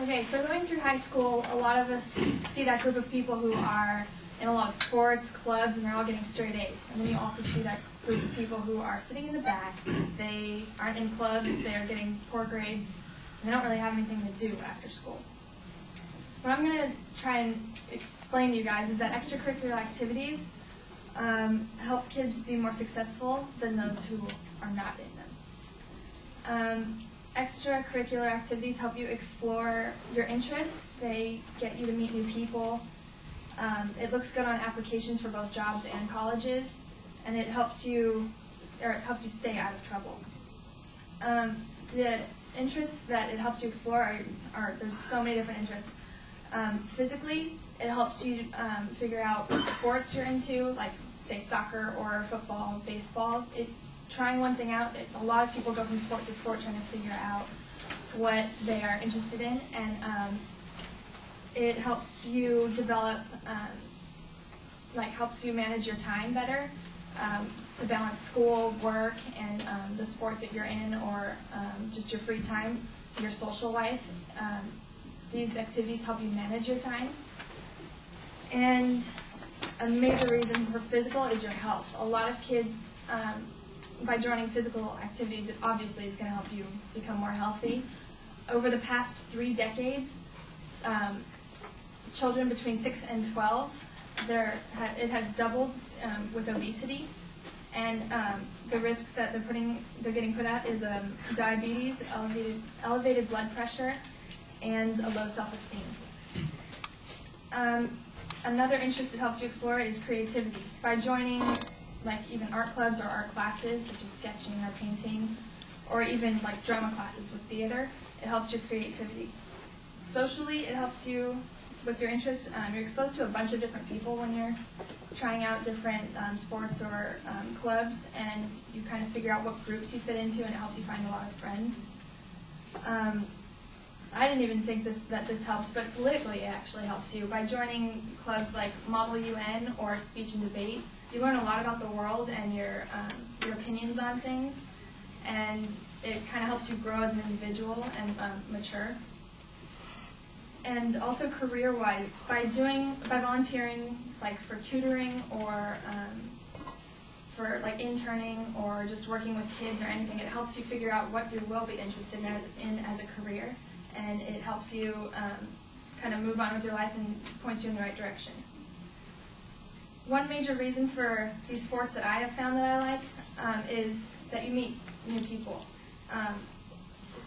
Okay, so going through high school, a lot of us see that group of people who are in a lot of sports, clubs, and they're all getting straight A's. And then you also see that group of people who are sitting in the back. They aren't in clubs, they're getting poor grades, and they don't really have anything to do after school. What I'm going to try and explain to you guys is that extracurricular activities help kids be more successful than those who are not in them. Extracurricular activities help you explore your interests. They get you to meet new people. It looks good on applications for both jobs and colleges, and it helps you stay out of trouble. The interests that it helps you explore are there's so many different interests. Physically, it helps you figure out what sports you're into, like say soccer or football, baseball. Trying one thing out, a lot of people go from sport to sport trying to figure out what they are interested in, and it helps you develop, helps you manage your time better to balance school, work, and the sport that you're in, or just your free time, your social life. These activities help you manage your time. And a major reason for physical is your health. A lot of kids, by joining physical activities, it obviously is going to help you become more healthy. Over the past 3 decades, children between 6 and 12, it has doubled with obesity, and the risks that they're getting put at is diabetes, elevated blood pressure, and a low self-esteem. Another interest it helps you explore is creativity. By joining even art clubs or art classes, such as sketching or painting, or even drama classes with theater, it helps your creativity. Socially, it helps you with your interests. You're exposed to a bunch of different people when you're trying out different sports or clubs, and you kind of figure out what groups you fit into, and it helps you find a lot of friends. I didn't even think that this helped, but politically it actually helps you. By joining clubs like Model UN or Speech and Debate, you learn a lot about the world and your opinions on things, and it kind of helps you grow as an individual and mature. And also career-wise, by volunteering for tutoring or for interning or just working with kids or anything, it helps you figure out what you will be interested in as a career, and it helps you kind of move on with your life and points you in the right direction. One major reason for these sports that I have found that I like is that you meet new people.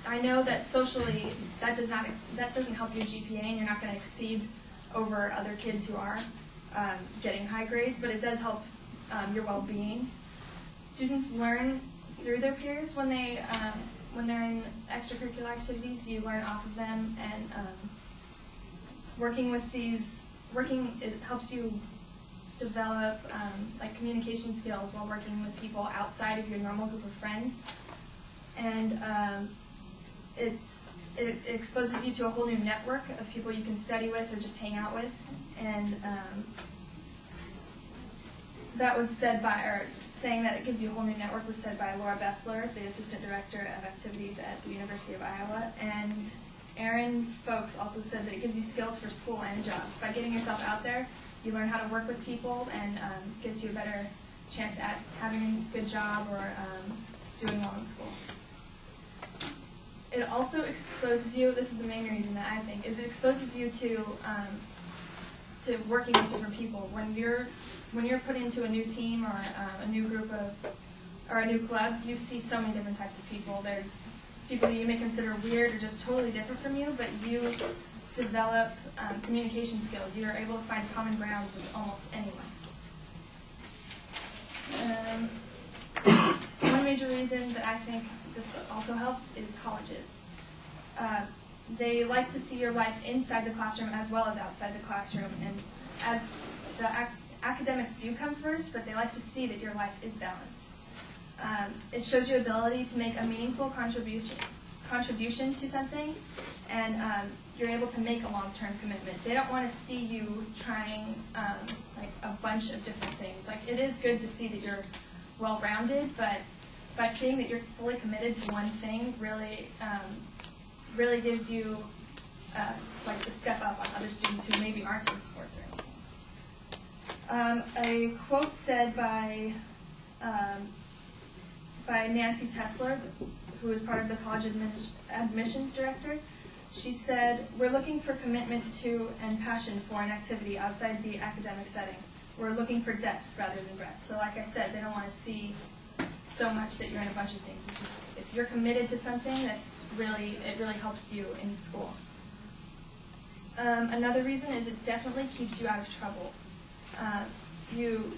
I know that socially that doesn't help your GPA, and you're not going to exceed over other kids who are getting high grades, but it does help your well-being. Students learn through their peers when they're in extracurricular activities. You learn off of them, and it helps you develop communication skills while working with people outside of your normal group of friends, and it exposes you to a whole new network of people you can study with or just hang out with. And that was said saying that it gives you a whole new network was said by Laura Bessler, the Assistant Director of Activities at the University of Iowa. And Aaron Folks also said that it gives you skills for school and jobs. By getting yourself out there, you learn how to work with people, and gives you a better chance at having a good job or doing well in school. It also exposes you, this is the main reason that I think, is it exposes you to working with different people. When you're put into a new team or a new group or a new club, you see so many different types of people. There's people that you may consider weird or just totally different from you, but you develop communication skills. You're able to find common ground with almost anyone. One major reason that I think this also helps is colleges. They like to see your life inside the classroom as well as outside the classroom, and the academics do come first, but they like to see that your life is balanced. It shows your ability to make a meaningful contribution to something, and you're able to make a long-term commitment. They don't want to see you trying a bunch of different things. It is good to see that you're well-rounded, but by seeing that you're fully committed to one thing really really gives you like the step up on other students who maybe aren't in sports or anything. A quote said by Nancy Tesler, who is part of the college admissions director. She said, "We're looking for commitment to and passion for an activity outside the academic setting. We're looking for depth rather than breadth." So like I said, they don't want to see so much that you're in a bunch of things. It's just if you're committed to something, it really helps you in school. Another reason is it definitely keeps you out of trouble. You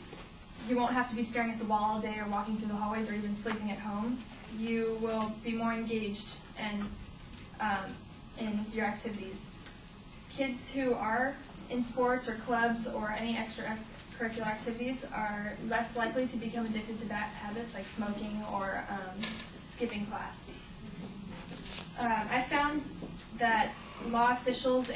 won't have to be staring at the wall all day or walking through the hallways or even sleeping at home. You will be more engaged and in your activities. Kids who are in sports or clubs or any extracurricular activities are less likely to become addicted to bad habits like smoking or skipping class. I found that law officials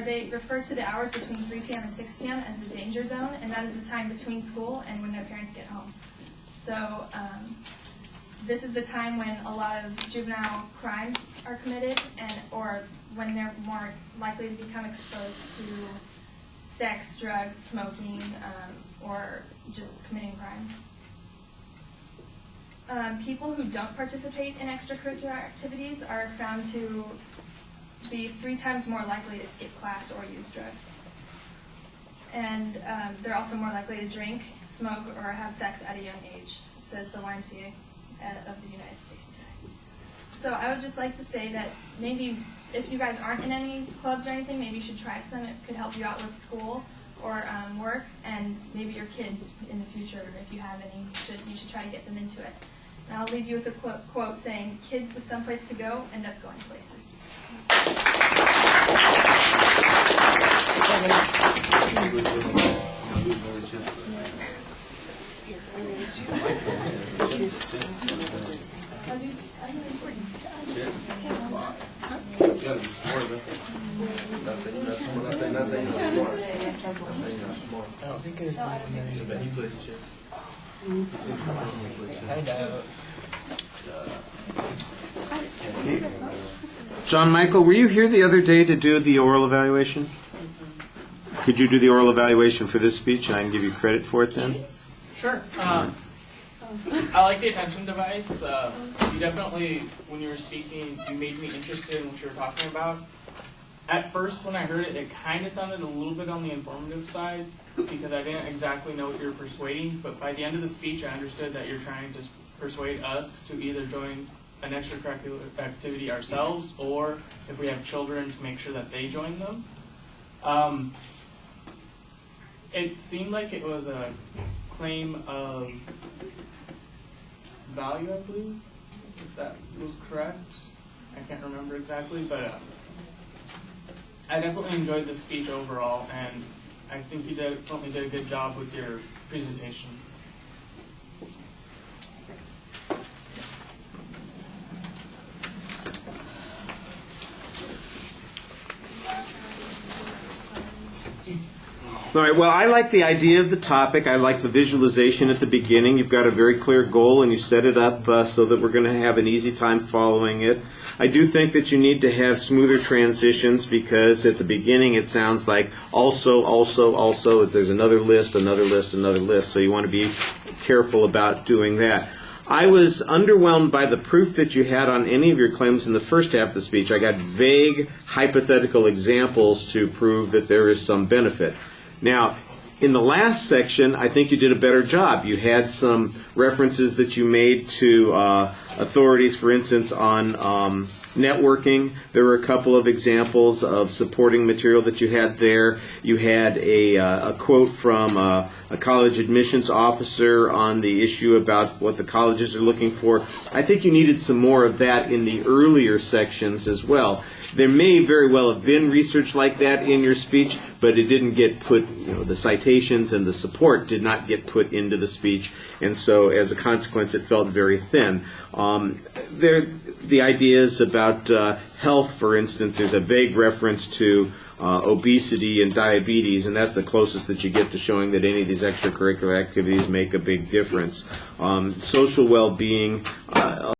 they refer to the hours between 3 p.m. and 6 p.m. as the danger zone, and that is the time between school and when their parents get home. So this is the time when a lot of juvenile crimes are committed, or when they're more likely to become exposed to sex, drugs, smoking, or just committing crimes. People who don't participate in extracurricular activities are found to be 3 times more likely to skip class or use drugs. And they're also more likely to drink, smoke, or have sex at a young age, says the YMCA of the United States. So I would just like to say that maybe if you guys aren't in any clubs or anything, maybe you should try some. It could help you out with school or work, and maybe your kids in the future, if you have any, you should try to get them into it. And I'll leave you with a quote saying, "Kids with someplace to go end up going places." I don't think there's something there. John Michael, were you here the other day to do the oral evaluation? Could you do the oral evaluation for this speech, and I can give you credit for it then? Sure. I like the attention device. You definitely, when you were speaking, you made me interested in what you were talking about. At first, when I heard it, it kind of sounded a little bit on the informative side because I didn't exactly know what you were persuading. But by the end of the speech, I understood that you're trying to persuade us to either join an extracurricular activity ourselves, or if we have children, to make sure that they join them. It seemed like it was a claim of value, I believe, if that was correct. I can't remember exactly, but I definitely enjoyed the speech overall, and I think you definitely did a good job with your presentation. All right, well, I like the idea of the topic. I like the visualization at the beginning. You've got a very clear goal, and you set it up so that we're going to have an easy time following it. I do think that you need to have smoother transitions because at the beginning it sounds like also, there's another list, another list, another list. So you want to be careful about doing that. I was underwhelmed by the proof that you had on any of your claims in the first half of the speech. I got vague hypothetical examples to prove that there is some benefit. Now, in the last section, I think you did a better job. You had some references that you made to authorities, for instance, on networking. There were a couple of examples of supporting material that you had there. You had a quote from a college admissions officer on the issue about what the colleges are looking for. I think you needed some more of that in the earlier sections as well. There may very well have been research like that in your speech, but it didn't get put, the citations and the support did not get put into the speech, and so as a consequence it felt very thin. The ideas about health, for instance, there's a vague reference to obesity and diabetes, and that's the closest that you get to showing that any of these extracurricular activities make a big difference. Social well-being, a